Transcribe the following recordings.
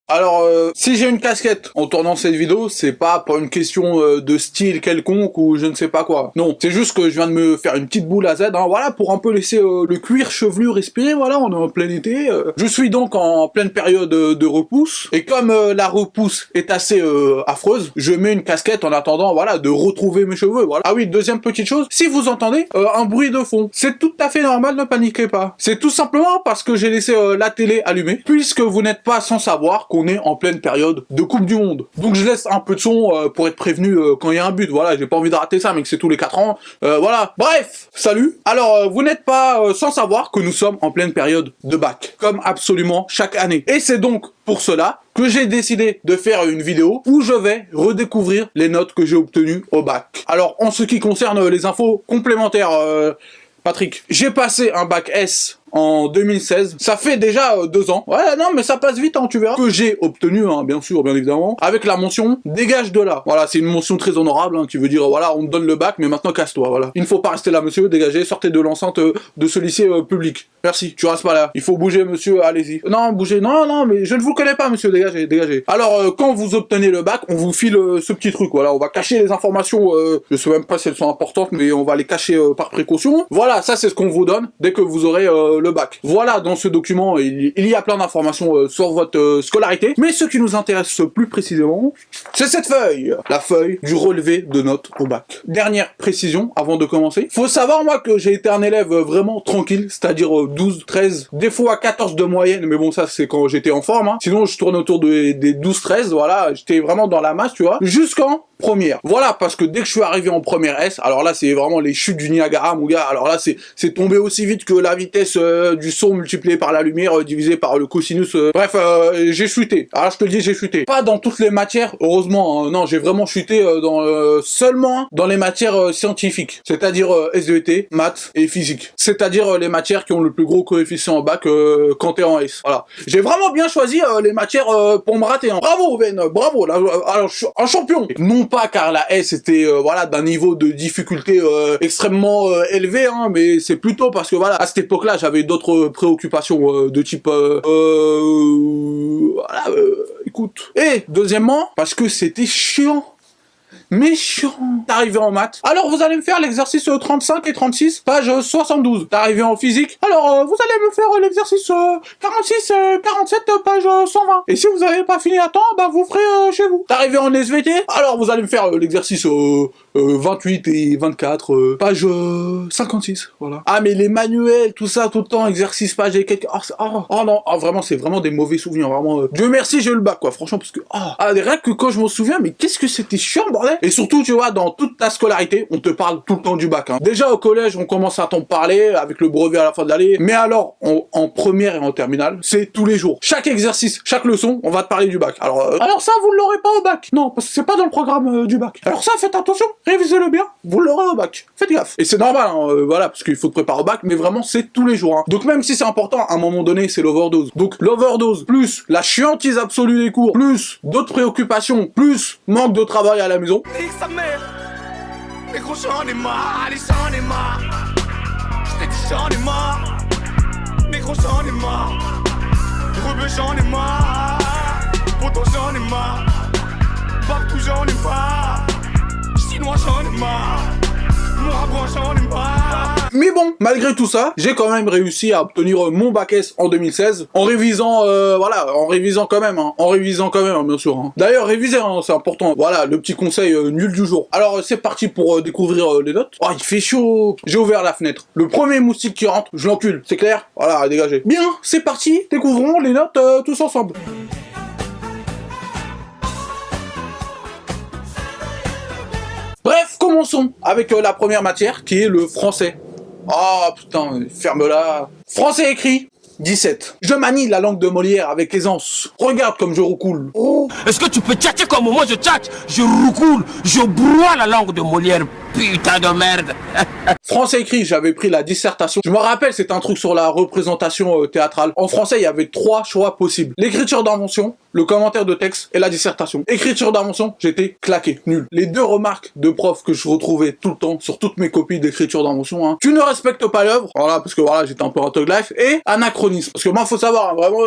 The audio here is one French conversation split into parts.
Alors, si j'ai une casquette en tournant cette vidéo, c'est pas pour une question de style quelconque ou je ne sais pas quoi. Non, c'est juste que je viens de me faire une petite boule à Z, hein, voilà, pour un peu laisser le cuir chevelu respirer, voilà, on est en plein été. Je suis donc en pleine période de repousse, et comme la repousse est assez affreuse, je mets une casquette en attendant, voilà, de retrouver mes cheveux, voilà. Ah oui, deuxième petite chose, si vous entendez un bruit de fond, c'est tout à fait normal, ne paniquez pas. C'est tout simplement parce que j'ai laissé la télé allumée, puisque vous n'êtes pas sans savoir qu'on est en pleine période de Coupe du Monde. Donc je laisse un peu de son pour être prévenu quand il y a un but, voilà, j'ai pas envie de rater ça, mais que c'est tous les 4 ans, voilà. Bref, salut. Alors, vous n'êtes pas sans savoir que nous sommes en pleine période de bac, comme absolument chaque année. Et c'est donc pour cela que j'ai décidé de faire une vidéo où je vais redécouvrir les notes que j'ai obtenues au bac. Alors, en ce qui concerne les infos complémentaires, Patrick, j'ai passé un bac S en 2016, ça fait déjà 2 ans. Ouais, non, mais ça passe vite, hein, tu verras. Que j'ai obtenu, hein, bien sûr, bien évidemment, avec la mention « Dégage de là ». Voilà, c'est une mention très honorable, hein, qui veut dire, voilà, on te donne le bac, mais maintenant casse-toi, voilà. Il ne faut pas rester là, monsieur, dégagez, sortez de l'enceinte de ce lycée public. Merci, tu restes pas là. Il faut bouger, monsieur, allez-y. Non, bougez, non, mais je ne vous connais pas, monsieur, dégagez, dégagez. Alors, quand vous obtenez le bac, on vous file ce petit truc, voilà, on va cacher les informations, je sais même pas si elles sont importantes, mais on va les cacher par précaution. Voilà, ça c'est ce qu'on vous donne dès que vous aurez le bac. Voilà, dans ce document, il y a plein d'informations sur votre scolarité, mais ce qui nous intéresse plus précisément, c'est cette feuille, la feuille du relevé de notes au bac. Dernière précision, avant de commencer, faut savoir, moi, que j'ai été un élève vraiment tranquille, c'est-à-dire 12, 13, des fois 14 de moyenne, mais bon, ça c'est quand j'étais en forme, hein. Sinon je tourne autour des 12, 13, voilà, j'étais vraiment dans la masse, tu vois, jusqu'en première. Voilà, parce que dès que je suis arrivé en première S, alors là c'est vraiment les chutes du Niagara, mon gars, alors là c'est tombé aussi vite que la vitesse du son multiplié par la lumière divisé par le cosinus, bref, j'ai chuté. Alors je te le dis, j'ai chuté. Pas dans toutes les matières, heureusement, hein, non, j'ai vraiment chuté seulement dans les matières scientifiques, c'est-à-dire SVT, maths et physique. C'est-à-dire les matières qui ont le plus gros coefficient en bac quand t'es en S. Voilà. J'ai vraiment bien choisi les matières pour me rater, hein. Bravo Ben, bravo, là, alors je suis un champion. Non pas car la S était voilà, d'un niveau de difficulté extrêmement élevé, hein, mais c'est plutôt parce que voilà, à cette époque-là, j'avais d'autres préoccupations de type voilà, écoute. Et deuxièmement, parce que c'était chiant. Méchant. T'es arrivé en maths. Alors vous allez me faire l'exercice 35 et 36, page 72. T'es arrivé en physique. Alors vous allez me faire l'exercice 46 et 47, page 120. Et si vous n'avez pas fini à temps, bah vous ferez chez vous. T'es arrivé en SVT. Alors vous allez me faire l'exercice 28 et 24, page 56. Voilà. Ah mais les manuels, tout ça, tout le temps, exercice, page et quelques... Oh non, vraiment, c'est vraiment des mauvais souvenirs, vraiment. Dieu merci, j'ai eu le bac, quoi, franchement, parce que... rien que quand je m'en souviens, mais qu'est-ce que c'était chiant, bordel. Et surtout, tu vois, dans toute ta scolarité, on te parle tout le temps du bac, hein. Déjà, au collège, on commence à t'en parler, avec le brevet à la fin de l'année. Mais alors, en première et en terminale, c'est tous les jours. Chaque exercice, chaque leçon, on va te parler du bac. Alors ça, vous ne l'aurez pas au bac. Non, parce que c'est pas dans le programme du bac. Alors ça, faites attention, révisez-le bien, vous l'aurez au bac. Faites gaffe. Et c'est normal, hein, voilà, parce qu'il faut te préparer au bac, mais vraiment, c'est tous les jours, hein. Donc même si c'est important, à un moment donné, c'est l'overdose. Donc l'overdose, plus la chiantise absolue des cours, plus d'autres préoccupations, plus manque de travail à la maison. Nique sa mère. Mais gros, j'en ai marre, allez, j'en ai marre. Je t'ai dit, j'en ai marre. Mais gros, j'en ai marre. Rebeu, j'en ai marre. Pourtant, j'en ai marre. Partout, j'en ai marre. Chinois, j'en ai marre. Moi, j'en ai marre. Mais bon, malgré tout ça, j'ai quand même réussi à obtenir mon bac S en 2016, en révisant, voilà, en révisant quand même, hein, bien sûr. Hein. D'ailleurs, réviser, hein, c'est important. Voilà, le petit conseil nul du jour. Alors, c'est parti pour découvrir les notes. Oh, il fait chaud. J'ai ouvert la fenêtre. Le premier moustique qui rentre, je l'encule. C'est clair? Voilà, dégagez. Bien, c'est parti. Découvrons les notes tous ensemble. Bref, commençons avec la première matière, qui est le français. Oh putain, ferme-la. Français écrit, 17. Je manie la langue de Molière avec aisance. Regarde comme je roucoule. Oh. Est-ce que tu peux tchatcher comme moi je tchatche? Je roucoule, je broie la langue de Molière, putain de merde. Français écrit, j'avais pris la dissertation. Je me rappelle, c'était un truc sur la représentation théâtrale. En français, il y avait 3 choix possibles. L'écriture d'invention, le commentaire de texte et la dissertation. Écriture d'invention, j'étais claqué, nul. Les 2 remarques de prof que je retrouvais tout le temps sur toutes mes copies d'écriture d'invention, hein. Tu ne respectes pas l'œuvre, voilà, parce que voilà, j'étais un peu autographe, et anachronisme. anachronisme. Parce que moi, faut savoir, hein, vraiment,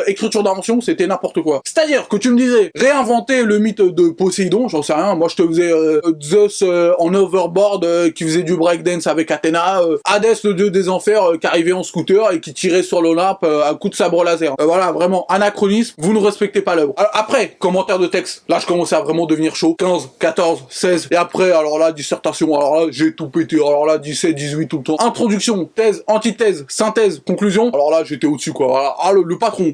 écriture d'invention, c'était n'importe quoi. C'est-à-dire que tu me disais, réinventer le mythe de Poséidon, j'en sais rien, moi je te faisais Zeus en overboard qui faisait du breakdance avec Athéna, Hadès, le dieu des enfers, qui arrivait en scooter et qui tirait sur l'Olympe à coups de sabre laser. Voilà, vraiment, anachronisme, vous ne respectez pas l'œuvre. Après, commentaire de texte, là je commençais à vraiment devenir chaud, 15, 14, 16, et après, alors là, dissertation, alors là, j'ai tout pété, alors là, 17, 18 tout le temps. Introduction, thèse, antithèse, synthèse, conclusion, alors là, j'étais au-dessus, quoi. Voilà. Ah, le patron.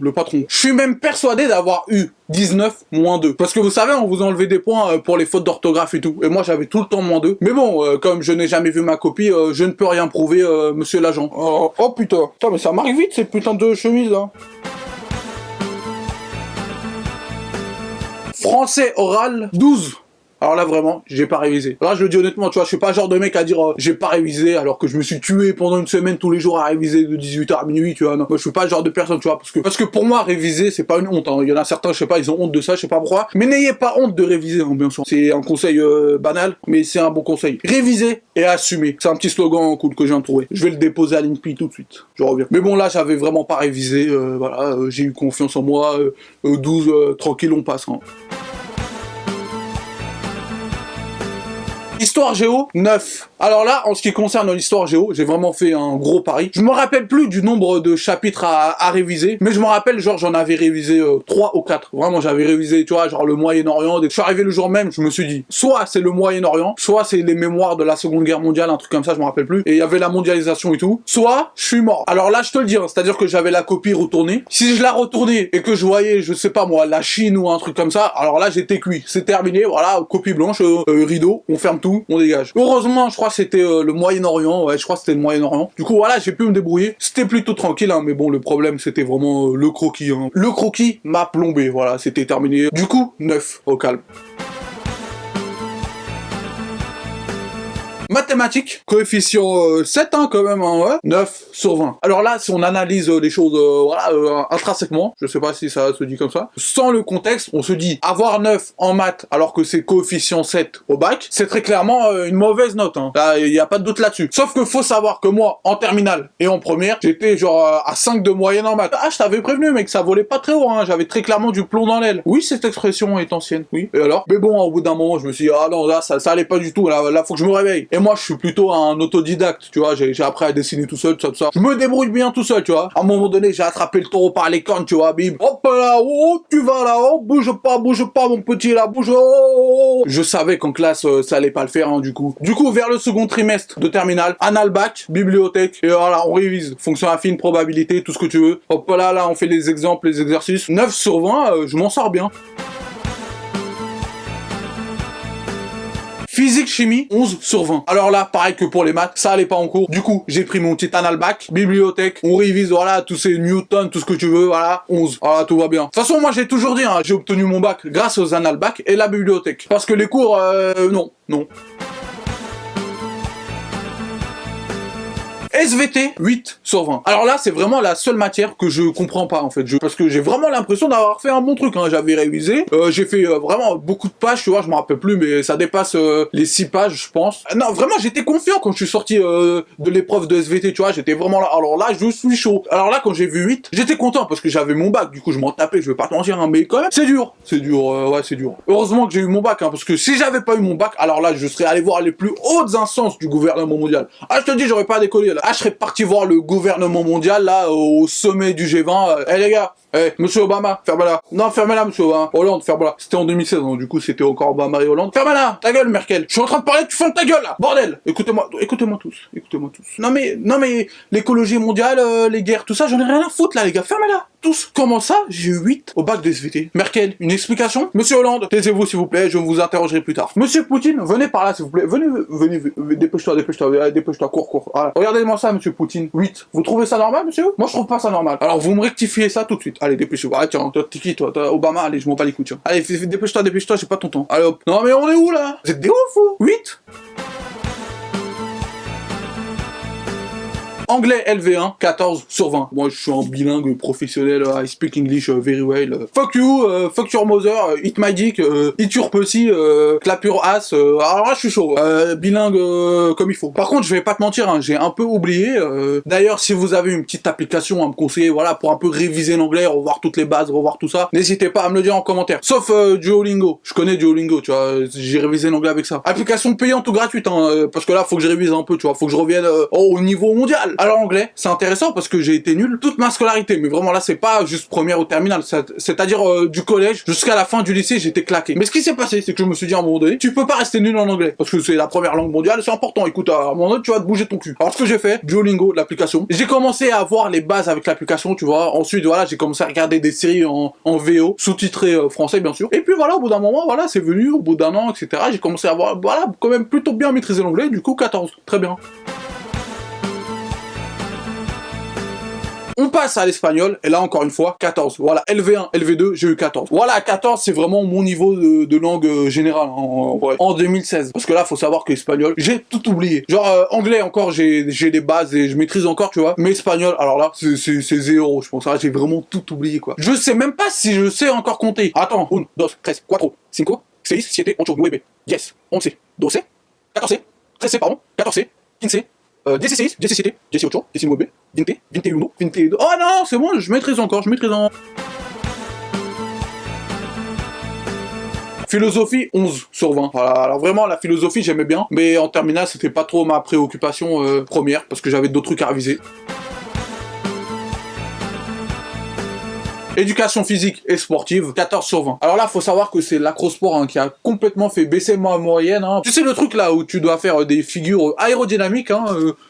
Je suis même persuadé d'avoir eu 19 moins 2. Parce que vous savez, on vous enlevait des points pour les fautes d'orthographe et tout. Et moi, j'avais tout le temps moins 2. Mais bon, comme je n'ai jamais vu ma copie, je ne peux rien prouver, monsieur l'agent. Oh putain. Putain, mais ça m'arrive vite, ces putains de chemises, là. Français oral, 12. Alors là, vraiment, j'ai pas révisé. Là, je le dis honnêtement, tu vois, je suis pas le genre de mec à dire j'ai pas révisé alors que je me suis tué pendant une semaine tous les jours à réviser de 18h à minuit, tu vois. Non, moi, je suis pas le genre de personne, tu vois, parce que pour moi, réviser, c'est pas une honte, hein. Il y en a certains, je sais pas, ils ont honte de ça, je sais pas pourquoi. Mais n'ayez pas honte de réviser, hein, bien sûr. C'est un conseil banal, mais c'est un bon conseil. Réviser et assumer. C'est un petit slogan cool que je viens de trouver. Je vais le déposer à l'INPI tout de suite. Je reviens. Mais bon, là, j'avais vraiment pas révisé, voilà, j'ai eu confiance en moi, 12, tranquille, on passe, hein. Histoire géo, 9. Alors là, en ce qui concerne l'histoire géo, j'ai vraiment fait un gros pari. Je me rappelle plus du nombre de chapitres à réviser, mais je me rappelle, genre, j'en avais révisé 3 ou 4. Vraiment, j'avais révisé, tu vois, genre le Moyen-Orient. Je suis arrivé le jour même, je me suis dit, soit c'est le Moyen-Orient, soit c'est les mémoires de la Seconde Guerre mondiale, un truc comme ça, je me rappelle plus. Et il y avait la mondialisation et tout. Soit je suis mort. Alors là, je te le dis, hein, c'est-à-dire que j'avais la copie retournée. Si je la retournais et que je voyais, je sais pas moi, la Chine ou un truc comme ça, alors là, j'étais cuit. C'est terminé, voilà, copie blanche, rideau, on ferme tout. On dégage. Heureusement, je crois que c'était le Moyen-Orient. Ouais, je crois que c'était le Moyen-Orient. Du coup, voilà, j'ai pu me débrouiller. C'était plutôt tranquille, hein, mais bon, le problème, c'était vraiment le croquis. Hein. Le croquis m'a plombé, voilà, c'était terminé. Du coup, 9, au calme. Mathématiques, coefficient 7, hein, quand même, hein, ouais. 9 sur 20. Alors là, si on analyse les choses, voilà, intrinsèquement, je sais pas si ça se dit comme ça, sans le contexte, on se dit, avoir 9 en maths, alors que c'est coefficient 7 au bac, c'est très clairement une mauvaise note, hein. Là, il y a pas de doute là-dessus. Sauf que faut savoir que moi, en terminale et en première, j'étais genre à 5 de moyenne en maths. Ah, je t'avais prévenu, mec, ça volait pas très haut, hein. J'avais très clairement du plomb dans l'aile. Oui, cette expression est ancienne, oui. Et alors? Mais bon, au bout d'un moment, je me suis dit, ah non, là, ça allait pas du tout, là, faut que je me réveille. Et moi, je suis plutôt un autodidacte, tu vois, j'ai appris à dessiner tout seul, tout ça. Je me débrouille bien tout seul, tu vois. À un moment donné, j'ai attrapé le taureau par les cornes, tu vois, bim. Hop là, oh, tu vas là, oh, bouge pas, mon petit, là, bouge, oh. Je savais qu'en classe, ça allait pas le faire, hein, du coup. Du coup, vers le second trimestre de terminale, analbac, bibliothèque, et voilà, on révise. Fonction affine, probabilité, tout ce que tu veux. Hop là, on fait les exemples, les exercices. 9 sur 20, je m'en sors bien. Physique, chimie, 11 sur 20. Alors là, pareil que pour les maths, ça allait pas en cours. Du coup, j'ai pris mon petit analbac, bibliothèque, on révise, voilà, tous ces Newton, tout ce que tu veux, voilà, 11. Voilà, tout va bien. De toute façon, moi, j'ai toujours dit, hein, j'ai obtenu mon bac grâce aux analbac et la bibliothèque. Parce que les cours, non. SVT, 8 sur 20. Alors là, c'est vraiment la seule matière que je comprends pas, en fait. Parce que j'ai vraiment l'impression d'avoir fait un bon truc, hein. J'avais révisé, j'ai fait vraiment beaucoup de pages, tu vois, je me rappelle plus, mais ça dépasse les 6 pages, je pense. Non, vraiment, j'étais confiant quand je suis sorti de l'épreuve de SVT, tu vois, j'étais vraiment là. Alors là, je suis chaud. Alors là, quand j'ai vu 8, j'étais content, parce que j'avais mon bac, du coup, je m'en tapais, je vais pas te mentir, hein, mais quand même, c'est dur. Ouais, c'est dur. Heureusement que j'ai eu mon bac, hein, parce que si j'avais pas eu mon bac, alors là, je serais allé voir les plus hautes instances du gouvernement mondial. Ah, je te dis, j'aurais pas décollé, là. Ah, je serais parti voir le gouvernement mondial, là, au sommet du G20. Eh, les gars, monsieur Obama, fermez-la. Non, fermez-la, monsieur Obama. Hollande, fermez-la. C'était en 2016, donc du coup, c'était encore Obama et Hollande. Fermez-la, ta gueule, Merkel. Je suis en train de parler, tu fermes ta gueule, là. Bordel. Écoutez-moi tous. Non, mais, l'écologie mondiale, les guerres, tout ça, j'en ai rien à foutre, là, les gars. Fermez-la. Tous. Comment ça, j'ai eu 8 au bac de SVT? Merkel, une explication? Monsieur Hollande, taisez-vous, s'il vous plaît, je vous interrogerai plus tard. Monsieur Poutine, venez par là, s'il vous plaît. Venez, dépêche-toi, cours. Voilà. Regardez-moi ça, monsieur Poutine. 8. Vous trouvez ça normal, monsieur? Moi, je trouve pas ça normal. Alors, vous me rectifiez ça tout de suite. Allez, dépêchez-vous. Ah, tiens, t'es qui, toi? Obama, allez, je m'en bats les couilles, tiens. Allez, dépêche-toi, j'ai pas ton temps. Allez, hop. Non, mais on est où, là? Vous êtes des ouf, vous? 8? Anglais LV1, 14 sur 20. Moi, je suis un bilingue professionnel, I speak English very well. Fuck you, fuck your mother, eat my dick, eat your pussy, clap your ass. Alors là, je suis chaud. Bilingue comme il faut. Par contre, je vais pas te mentir, hein, j'ai un peu oublié. D'ailleurs, si vous avez une petite application à me conseiller, voilà, pour un peu réviser l'anglais, revoir toutes les bases, revoir tout ça, n'hésitez pas à me le dire en commentaire. Sauf Duolingo. Je connais Duolingo, tu vois, j'ai révisé l'anglais avec ça. Application payante ou gratuite, hein, parce que là, faut que je révise un peu, tu vois, faut que je revienne au niveau mondial. Alors anglais, c'est intéressant parce que j'ai été nul toute ma scolarité, mais vraiment là, c'est pas juste première ou terminale, c'est-à-dire du collège jusqu'à la fin du lycée, j'étais claqué. Mais ce qui s'est passé, c'est que je me suis dit à un moment donné, tu peux pas rester nul en anglais, parce que c'est la première langue mondiale, c'est important. Écoute, à un moment donné, tu vas te bouger ton cul. Alors ce que j'ai fait, Duolingo, l'application, j'ai commencé à avoir les bases avec l'application, tu vois. Ensuite, voilà, j'ai commencé à regarder des séries en VO, sous-titrées français, bien sûr. Et puis voilà, au bout d'un moment, voilà, c'est venu, au bout d'un an, etc. J'ai commencé à avoir, voilà, quand même plutôt bien maîtrisé l'anglais, du coup 14, très bien. On passe à l'espagnol, et là encore une fois, 14. Voilà, LV1, LV2, j'ai eu 14. Voilà, 14, c'est vraiment mon niveau de langue générale, en 2016. Parce que là, faut savoir que l'espagnol, j'ai tout oublié. Genre, anglais encore, j'ai des bases et je maîtrise encore, tu vois. Mais espagnol, alors là, c'est 0, je pense. Là, j'ai vraiment tout oublié, quoi. Je sais même pas si je sais encore compter. Attends, 1, 2, 3, 4, 5, 6, 7, 8, 9, 10, 11, 12, 14, 13, pardon, 14, 15, 16, 17, 18, 19, 20, 21, 22. Oh non, c'est bon, je maîtrise encore, je maîtrise en... Philosophie, 11 sur 20. Voilà, alors vraiment, la philosophie, j'aimais bien, mais en terminale, c'était pas trop ma préoccupation première, parce que j'avais d'autres trucs à réviser. Éducation physique et sportive, 14 sur 20. Alors là, faut savoir que c'est l'acrosport hein, qui a complètement fait baisser ma moyenne. Hein. Tu sais le truc là où tu dois faire des figures aérodynamiques hein,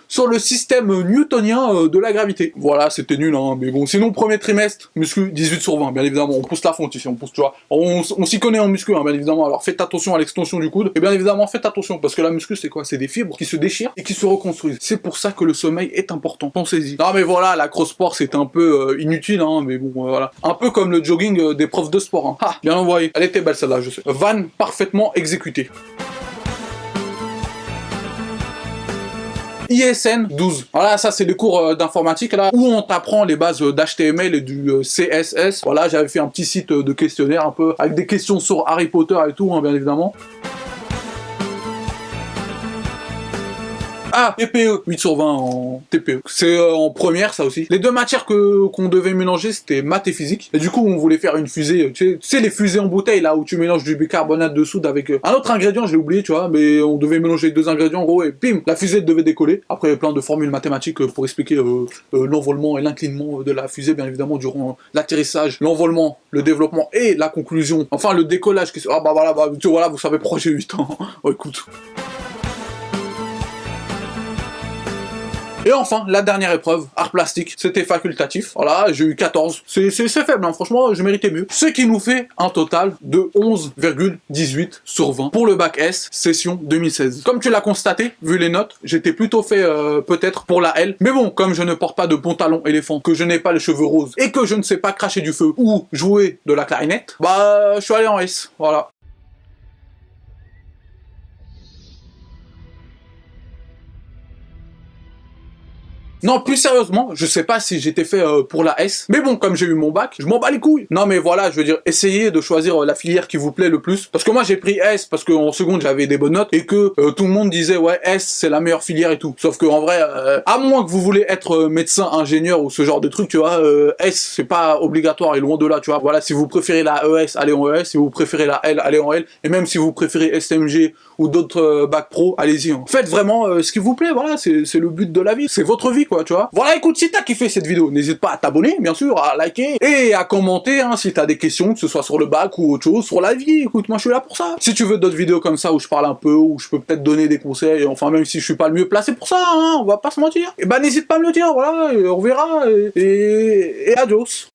sur le système newtonien de la gravité. Voilà, c'était nul, hein, mais bon. Sinon, premier trimestre, muscu, 18 sur 20, bien évidemment. On pousse la fonte ici, on pousse, tu vois. On s'y connaît en muscu, hein, bien évidemment. Alors faites attention à l'extension du coude. Et bien évidemment, faites attention, parce que la muscu, c'est quoi? C'est des fibres qui se déchirent et qui se reconstruisent. C'est pour ça que le sommeil est important. Pensez-y. Non mais voilà, l'acrosport, c'est un peu inutile, hein, mais bon, voilà. Un peu comme le jogging des profs de sport. Hein. Ah, bien envoyé. Elle était belle celle-là, je sais. Van parfaitement exécutée. ISN 12. Voilà, ça c'est les cours d'informatique là où on t'apprend les bases d'HTML et du CSS. Voilà, j'avais fait un petit site de questionnaire un peu avec des questions sur Harry Potter et tout, hein, bien évidemment. Ah, TPE, 8 sur 20 en TPE. C'est en première, ça aussi. Les deux matières qu'on devait mélanger, c'était maths et physique. Et du coup, on voulait faire une fusée, tu sais les fusées en bouteille, là, où tu mélanges du bicarbonate de soude avec un autre ingrédient, je l'ai oublié, tu vois, mais on devait mélanger deux ingrédients, en gros, et bim, la fusée devait décoller. Après, plein de formules mathématiques pour expliquer l'envolement et l'inclinement de la fusée, bien évidemment, durant l'atterrissage, l'envolement, le développement et la conclusion. Enfin, le décollage. Ah bah voilà, voilà, vous savez pourquoi j'ai 8 ans. Oh, écoute. Et enfin, la dernière épreuve, art plastique, c'était facultatif. Voilà, j'ai eu 14. C'est faible, hein, franchement, je méritais mieux. Ce qui nous fait un total de 11,18 sur 20 pour le bac S, session 2016. Comme tu l'as constaté, vu les notes, j'étais plutôt fait peut-être pour la L. Mais bon, comme je ne porte pas de pantalon éléphant, que je n'ai pas les cheveux roses, et que je ne sais pas cracher du feu ou jouer de la clarinette, bah, je suis allé en S, voilà. Non, plus sérieusement, je sais pas si j'étais fait pour la S, mais bon, comme j'ai eu mon bac, je m'en bats les couilles. Non mais voilà, je veux dire, essayez de choisir la filière qui vous plaît le plus, parce que moi j'ai pris S parce qu'en seconde j'avais des bonnes notes, et que tout le monde disait ouais, S c'est la meilleure filière et tout. Sauf que en vrai, à moins que vous voulez être médecin, ingénieur ou ce genre de truc, tu vois, S c'est pas obligatoire et loin de là, tu vois. Voilà, si vous préférez la ES, allez en ES, si vous préférez la L, allez en L, et même si vous préférez STMG ou d'autres bacs pro, allez-y. Hein. Faites vraiment ce qui vous plaît, voilà, c'est le but de la vie, c'est votre vie quoi, tu vois. Voilà, écoute, si t'as kiffé cette vidéo, n'hésite pas à t'abonner, bien sûr, à liker, et à commenter, hein, si t'as des questions, que ce soit sur le bac ou autre chose, sur la vie, écoute, moi je suis là pour ça. Si tu veux d'autres vidéos comme ça, où je parle un peu, où je peux peut-être donner des conseils, enfin même si je suis pas le mieux placé pour ça, hein, on va pas se mentir, et bah n'hésite pas à me le dire, voilà, et on verra, et adios.